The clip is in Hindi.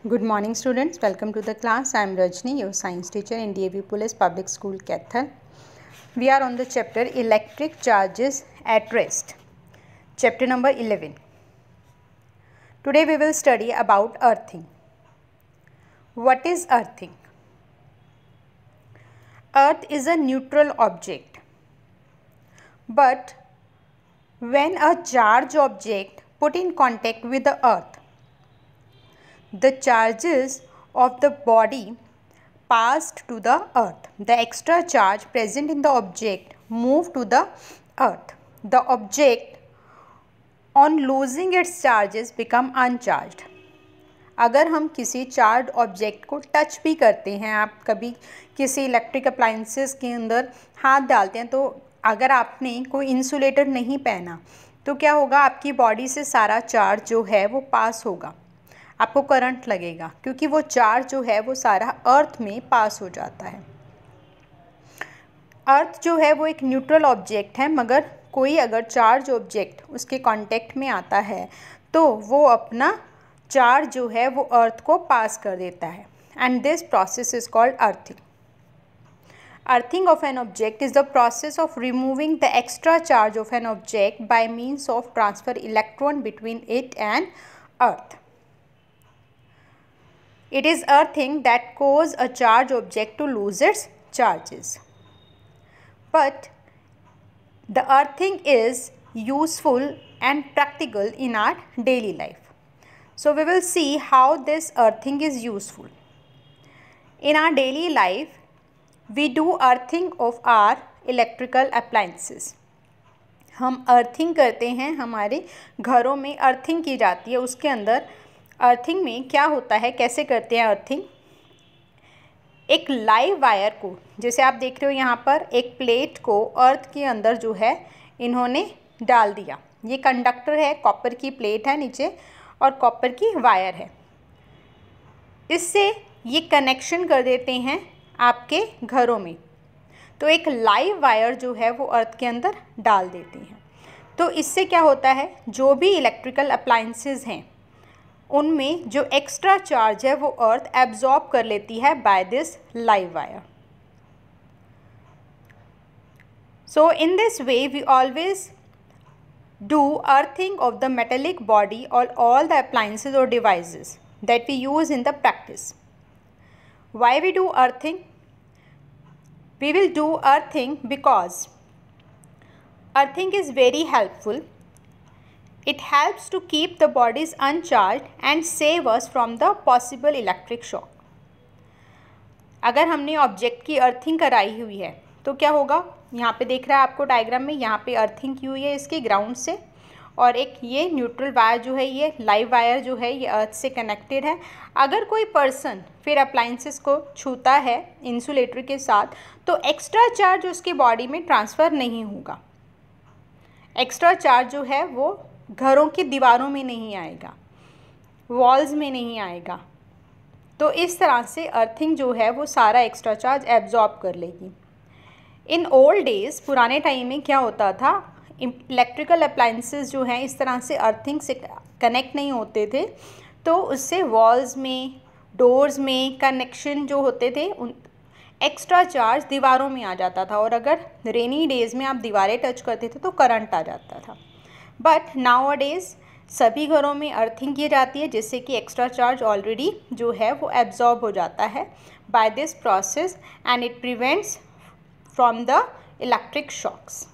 Good morning students, welcome to the class. I am Rajni, your science teacher in DAV Police Public School, Kathal. We are on the chapter Electric Charges at Rest, chapter number 11. Today we will study about earthing. What is earthing? Earth is a neutral object, but when a charged object put in contact with the earth, the charges of the body passed to the earth. The extra charge present in the object moved to the earth. The object on losing its charges become uncharged. अगर हम किसी चार्ज ऑब्जेक्ट को टच भी करते हैं, आप कभी किसी इलेक्ट्रिक अप्लायंसेस के अंदर हाथ डालते हैं, तो अगर आपने कोई इंसुलेटर नहीं पहना तो क्या होगा, आपकी बॉडी से सारा चार्ज जो है वो पास होगा, आपको करंट लगेगा, क्योंकि वो चार्ज जो है वो सारा अर्थ में पास हो जाता है। अर्थ जो है वो एक न्यूट्रल ऑब्जेक्ट है, मगर कोई अगर चार्ज ऑब्जेक्ट उसके कांटेक्ट में आता है तो वो अपना चार्ज जो है वो अर्थ को पास कर देता है, and this process is called earthing. Earthing of an object is the process of removing the extra charge of an object by means of transfer electron between it and earth. It is earthing that causes a charged object to lose its charges. But the earthing is useful and practical in our daily life. So we will see how this earthing is useful. In our daily life, we do earthing of our electrical appliances. हम अर्थिंग करते हैं, हमारे घरों में अर्थिंग की जाती है। उसके अंदर अर्थिंग में क्या होता है, कैसे करते हैं अर्थिंग? एक लाइव वायर को, जैसे आप देख रहे हो यहाँ पर, एक प्लेट को अर्थ के अंदर जो है इन्होंने डाल दिया। ये कंडक्टर है, कॉपर की प्लेट है नीचे और कॉपर की वायर है। इससे ये कनेक्शन कर देते हैं आपके घरों में, तो एक लाइव वायर जो है वो अर्थ के अंदर डाल देते हैं। तो इससे क्या होता है, जो भी इलेक्ट्रिकल अप्लायंसेस हैं उनमें जो एक्स्ट्रा चार्ज है वो अर्थ एब्जॉर्ब कर लेती है by this live wire. So in this way we always do earthing of the metallic body और ऑल द अप्लायंसेस और devices that we use in the practice. Why we do earthing? We will do earthing because earthing is very helpful. It helps to keep the bodies uncharged and save us from the possible electric shock. अगर हमने ऑब्जेक्ट की अर्थिंग कराई हुई है तो क्या होगा, यहाँ पे देख रहा है आपको डायग्राम में, यहाँ पे अर्थिंग की हुई है इसकी ग्राउंड से, और एक ये न्यूट्रल वायर जो है, ये लाइव वायर जो है ये अर्थ से कनेक्टेड है। अगर कोई पर्सन फिर अप्लायंसेस को छूता है इंसुलेटर के साथ तो एक्स्ट्रा चार्ज उसकी बॉडी में ट्रांसफ़र नहीं होगा। एक्स्ट्रा चार्ज जो है वो घरों की दीवारों में नहीं आएगा, वॉल्स में नहीं आएगा। तो इस तरह से अर्थिंग जो है वो सारा एक्स्ट्रा चार्ज एब्जॉर्ब कर लेगी। इन ओल्ड डेज़, पुराने टाइम में क्या होता था, इलेक्ट्रिकल अप्लायंसेस जो हैं इस तरह से अर्थिंग से कनेक्ट नहीं होते थे, तो उससे वॉल्स में, डोर्स में कनेक्शन जो होते थे उन एक्स्ट्रा चार्ज दीवारों में आ जाता था, और अगर रेनी डेज़ में आप दीवारें टच करते थे तो करंट आ जाता था। बट नाउ डेज़ सभी घरों में अर्थिंग की जाती है, जिससे कि एक्स्ट्रा चार्ज ऑलरेडी जो है वो एब्जॉर्ब हो जाता है by this process, and it prevents from the electric shocks.